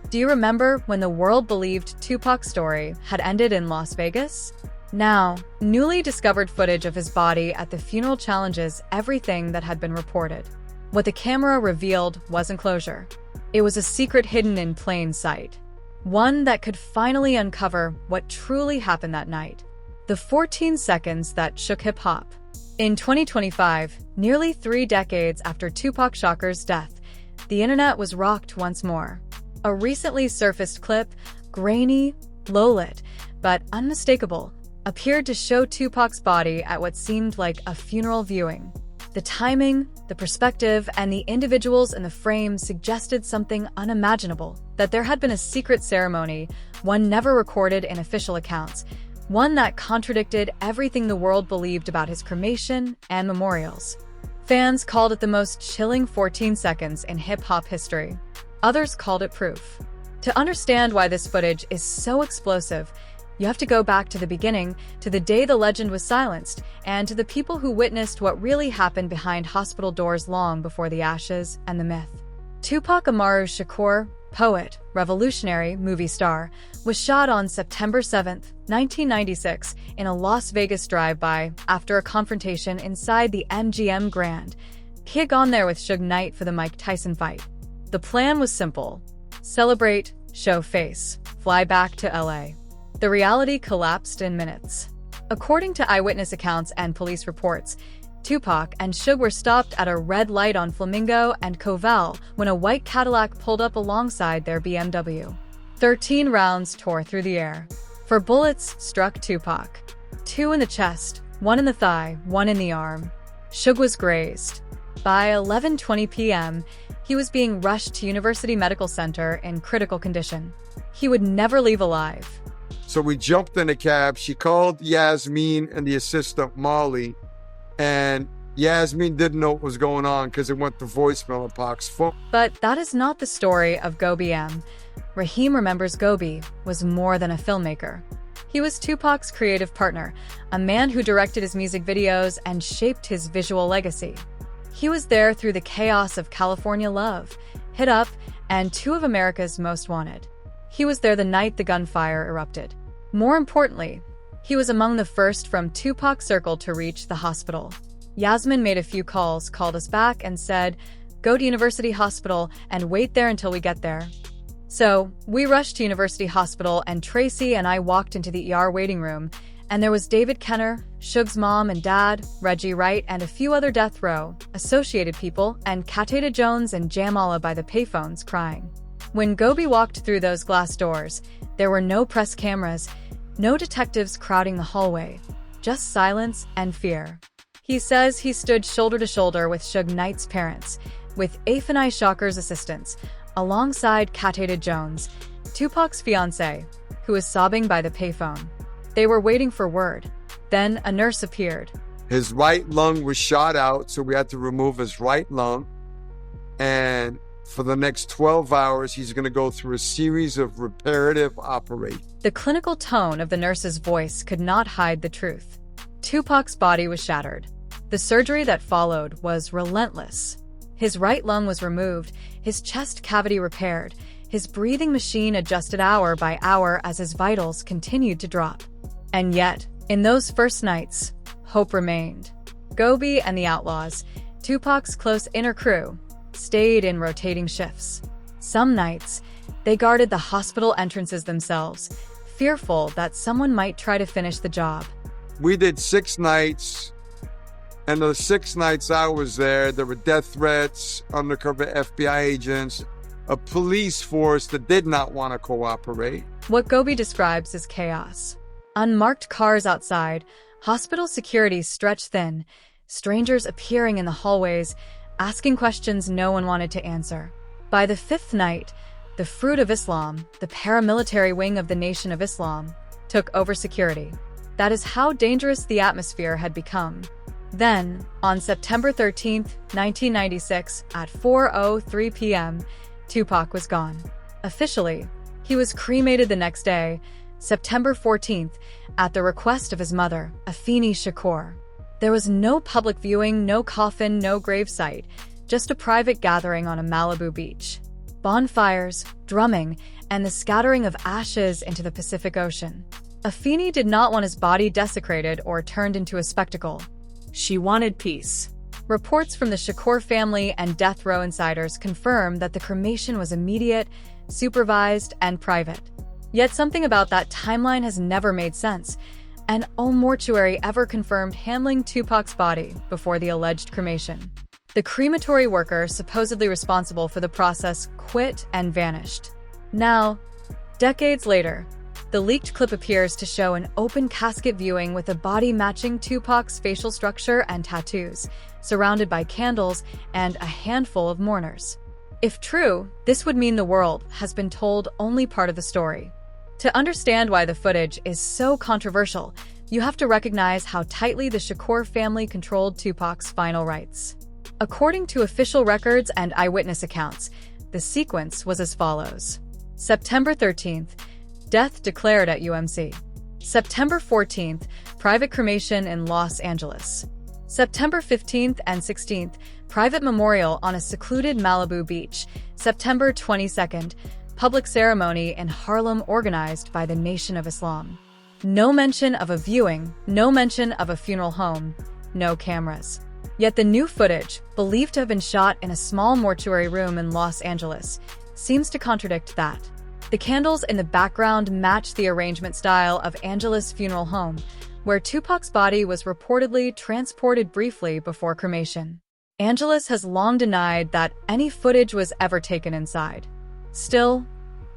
Do you remember when the world believed Tupac's story had ended in Las Vegas? Now, newly discovered footage of his body at the funeral challenges everything that had been reported. What the camera revealed wasn't closure. It was a secret hidden in plain sight. One that could finally uncover what truly happened that night. The 14 seconds that shook hip-hop. In 2025, nearly 3 decades after Tupac Shakur's death, the internet was rocked once more. A recently surfaced clip, grainy, low-lit, but unmistakable, appeared to show Tupac's body at what seemed like a funeral viewing. The timing, the perspective, and the individuals in the frame suggested something unimaginable, that there had been a secret ceremony, one never recorded in official accounts, one that contradicted everything the world believed about his cremation and memorials. Fans called it the most chilling 14 seconds in hip-hop history. Others called it proof. To understand why this footage is so explosive, you have to go back to the beginning, to the day the legend was silenced, and to the people who witnessed what really happened behind hospital doors long before the ashes and the myth. Tupac Amaru Shakur, poet, revolutionary, movie star, was shot on September 7, 1996, in a Las Vegas drive-by after a confrontation inside the MGM Grand. He had gone there with Suge Knight for the Mike Tyson fight. The plan was simple: celebrate, show face, fly back to LA. The reality collapsed in minutes. According to eyewitness accounts and police reports, Tupac and Suge were stopped at a red light on Flamingo and Covell when a white Cadillac pulled up alongside their BMW. 13 rounds tore through the air. 4 bullets struck Tupac. 2 in the chest, 1 in the thigh, 1 in the arm. Suge was grazed. By 11:20 p.m., he was being rushed to University Medical Center in critical condition. He would never leave alive. So we jumped in a cab. She called Yasmin and the assistant Molly, and Yasmin didn't know what was going on because it went to voicemail on Pac's phone. But that is not the story of Gobi M. Raheem remembers Gobi was more than a filmmaker. He was Tupac's creative partner, a man who directed his music videos and shaped his visual legacy. He was there through the chaos of California Love, Hit Up, and 2 of America's Most Wanted. He was there the night the gunfire erupted. More importantly, he was among the first from Tupac's circle to reach the hospital. Yasmin made a few calls, called us back, and said, "Go to University Hospital and wait there until we get there." So, we rushed to University Hospital, and Tracy and I walked into the ER waiting room, and there was David Kenner, Suge's mom and dad, Reggie Wright, and a few other death row associated people, and Katata Jones and Jamala by the payphones crying. When Gobi walked through those glass doors, there were no press cameras, no detectives crowding the hallway, just silence and fear. He says he stood shoulder to shoulder with Suge Knight's parents, with Afeni Shakur's assistants, alongside Katata Jones, Tupac's fiancée, who was sobbing by the payphone. They were waiting for word. Then a nurse appeared. His right lung was shot out, so we had to remove his right lung. And for the next 12 hours, he's going to go through a series of reparative operations. The clinical tone of the nurse's voice could not hide the truth. Tupac's body was shattered. The surgery that followed was relentless. His right lung was removed, his chest cavity repaired, his breathing machine adjusted hour by hour as his vitals continued to drop. And yet, in those first nights, hope remained. Gobi and the Outlaws, Tupac's close inner crew, stayed in rotating shifts. Some nights, they guarded the hospital entrances themselves, fearful that someone might try to finish the job. We did 6 nights, and the 6 nights I was there were death threats, undercover FBI agents, a police force that did not want to cooperate. What Gobi describes as chaos. Unmarked cars outside, hospital security stretched thin, strangers appearing in the hallways, asking questions no one wanted to answer. By the 5th night, the Fruit of Islam, the paramilitary wing of the Nation of Islam, took over security. That is how dangerous the atmosphere had become. Then, on September 13, 1996, at 4:03 p.m., Tupac was gone. Officially, he was cremated the next day, September 14th, at the request of his mother, Afeni Shakur. There was no public viewing, no coffin, no gravesite, just a private gathering on a Malibu beach. bonfires, drumming, and the scattering of ashes into the Pacific Ocean. Afeni did not want his body desecrated or turned into a spectacle. She wanted peace. Reports from the Shakur family and death row insiders confirm that the cremation was immediate, supervised, and private. Yet something about that timeline has never made sense, and no mortuary ever confirmed handling Tupac's body before the alleged cremation. The crematory worker supposedly responsible for the process quit and vanished. Now, decades later, the leaked clip appears to show an open casket viewing with a body matching Tupac's facial structure and tattoos, surrounded by candles and a handful of mourners. If true, this would mean the world has been told only part of the story. To understand why the footage is so controversial, you have to recognize how tightly the Shakur family controlled Tupac's final rites. According to official records and eyewitness accounts, the sequence was as follows. September 13th, death declared at UMC. September 14th, private cremation in Los Angeles. September 15th and 16th, private memorial on a secluded Malibu beach. September 22nd, public ceremony in Harlem organized by the Nation of Islam. No mention of a viewing, no mention of a funeral home, no cameras. Yet the new footage, believed to have been shot in a small mortuary room in Los Angeles, seems to contradict that. The candles in the background match the arrangement style of Angeles' funeral home, where Tupac's body was reportedly transported briefly before cremation. Angeles has long denied that any footage was ever taken inside. Still,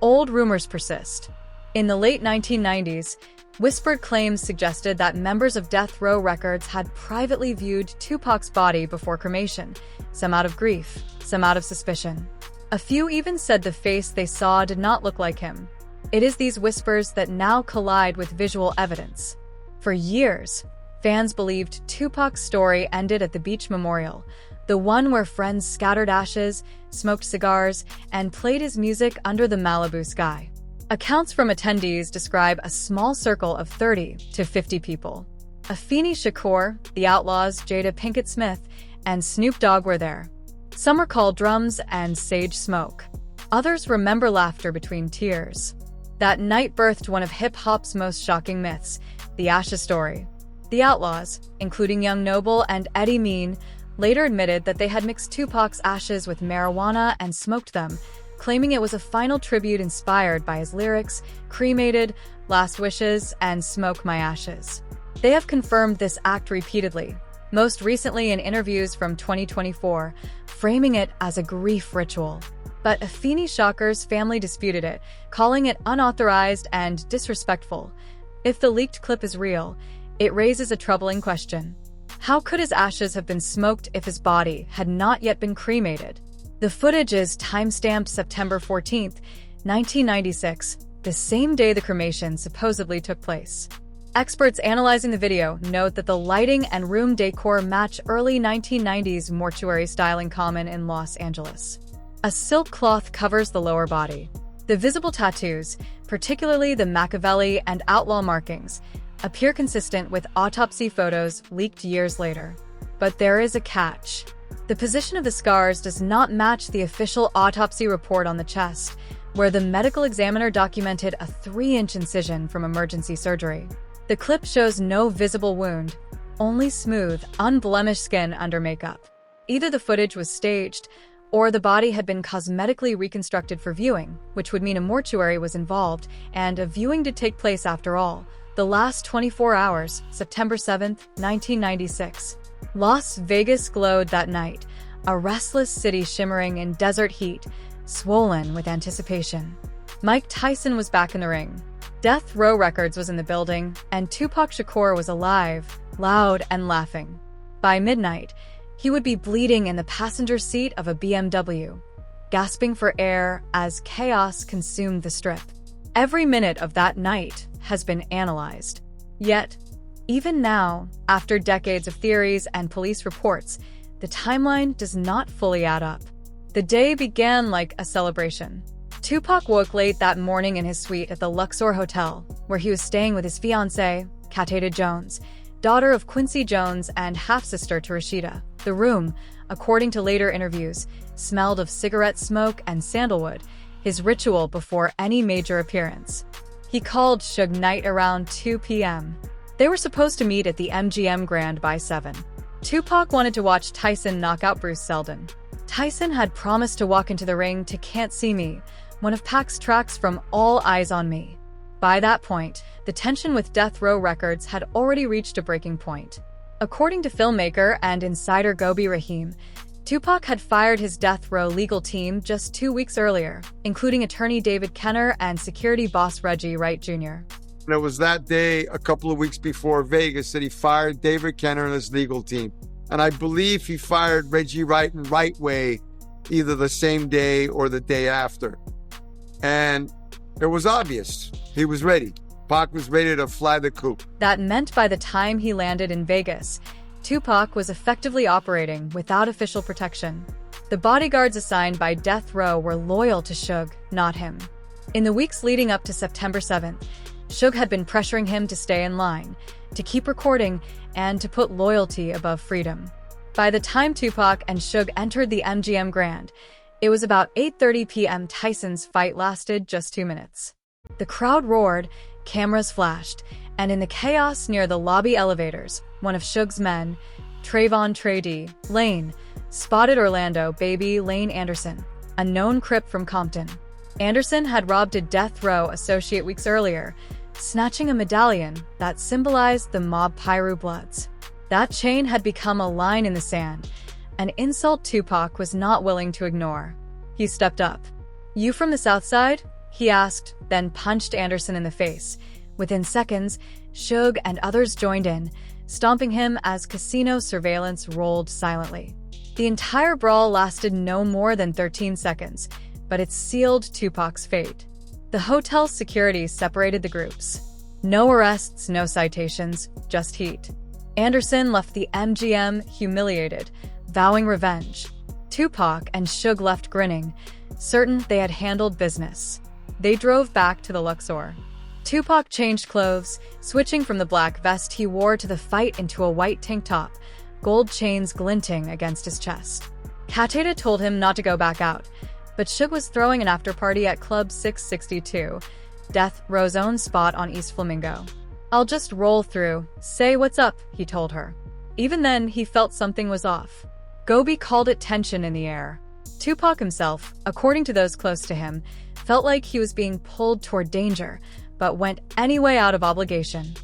old rumors persist. In the late 1990s, whispered claims suggested that members of Death Row Records had privately viewed Tupac's body before cremation, some out of grief, some out of suspicion. A few even said the face they saw did not look like him. It is these whispers that now collide with visual evidence. For years, fans believed Tupac's story ended at the beach memorial, the one where friends scattered ashes, smoked cigars, and played his music under the Malibu sky. Accounts from attendees describe a small circle of 30 to 50 people. Afeni Shakur, the Outlaws, Jada Pinkett Smith, and Snoop Dogg were there. Some recall drums and sage smoke. Others remember laughter between tears. That night birthed one of hip-hop's most shocking myths, the Ashes story. The Outlaws, including Young Noble and Eddie Mean, later admitted that they had mixed Tupac's ashes with marijuana and smoked them, claiming it was a final tribute inspired by his lyrics, cremated, last wishes, and smoke my ashes. They have confirmed this act repeatedly, most recently in interviews from 2024, framing it as a grief ritual. But Afeni Shakur's family disputed it, calling it unauthorized and disrespectful. If the leaked clip is real, it raises a troubling question. How could his ashes have been smoked if his body had not yet been cremated? The footage is time-stamped September 14th, 1996, the same day the cremation supposedly took place. Experts analyzing the video note that the lighting and room decor match early 1990s mortuary styling common in Los Angeles. A silk cloth covers the lower body. The visible tattoos, particularly the Machiavelli and outlaw markings, appear consistent with autopsy photos leaked years later. But there is a catch. The position of the scars does not match the official autopsy report on the chest, where the medical examiner documented a 3-inch incision from emergency surgery. The clip shows no visible wound, only smooth, unblemished skin under makeup. Either the footage was staged, or the body had been cosmetically reconstructed for viewing, which would mean a mortuary was involved, and a viewing did take place after all. The last 24 hours, September 7th, 1996. Las Vegas glowed that night, a restless city shimmering in desert heat, swollen with anticipation. Mike Tyson was back in the ring. Death Row Records was in the building, and Tupac Shakur was alive, loud, and laughing. By midnight, he would be bleeding in the passenger seat of a BMW, gasping for air as chaos consumed the strip. Every minute of that night has been analyzed. Yet, even now, after decades of theories and police reports, the timeline does not fully add up. The day began like a celebration. Tupac woke late that morning in his suite at the Luxor Hotel, where he was staying with his fiancée, Katada Jones, daughter of Quincy Jones and half-sister to Rashida. The room, according to later interviews, smelled of cigarette smoke and sandalwood, his ritual before any major appearance. He called Suge Knight around 2 p.m. They were supposed to meet at the MGM Grand by 7. Tupac wanted to watch Tyson knock out Bruce Seldon. Tyson had promised to walk into the ring to Can't See Me, one of Pac's tracks from All Eyes on Me. By that point, the tension with Death Row Records had already reached a breaking point. According to filmmaker and insider Gobi Rahim, Tupac had fired his Death Row legal team just 2 weeks earlier, including attorney David Kenner and security boss Reggie Wright Jr. And it was that day, a couple of weeks before Vegas, that he fired David Kenner and his legal team. And I believe he fired Reggie Wright and Right Way either the same day or the day after. And it was obvious. He was ready. Pac was ready to fly the coop. That meant by the time he landed in Vegas, Tupac was effectively operating without official protection. The bodyguards assigned by Death Row were loyal to Suge, not him. In the weeks leading up to September 7th, Suge had been pressuring him to stay in line, to keep recording, and to put loyalty above freedom. By the time Tupac and Suge entered the MGM Grand, it was about 8:30 p.m. Tyson's fight lasted just 2 minutes. The crowd roared, cameras flashed, and in the chaos near the lobby elevators, one of Suge's men, Trayvon Trady Lane, spotted Orlando Baby Lane Anderson, a known Crip from Compton. Anderson had robbed a Death Row associate weeks earlier, snatching a medallion that symbolized the mob Piru Bloods. That chain had become a line in the sand, an insult Tupac was not willing to ignore. He stepped up. "You from the South Side?" he asked, then punched Anderson in the face. Within seconds, Suge and others joined in, stomping him as casino surveillance rolled silently. The entire brawl lasted no more than 13 seconds, but it sealed Tupac's fate. The hotel's security separated the groups. No arrests, no citations, just heat. Anderson left the MGM humiliated, vowing revenge. Tupac and Suge left grinning, certain they had handled business. They drove back to the Luxor. Tupac changed clothes, switching from the black vest he wore to the fight into a white tank top, gold chains glinting against his chest. Kateda told him not to go back out, but Suge was throwing an after-party at Club 662, Death Row's own spot on East Flamingo. "I'll just roll through, say what's up," he told her. Even then, he felt something was off. Gobi called it tension in the air. Tupac himself, according to those close to him, felt like he was being pulled toward danger, but went anyway out of obligation.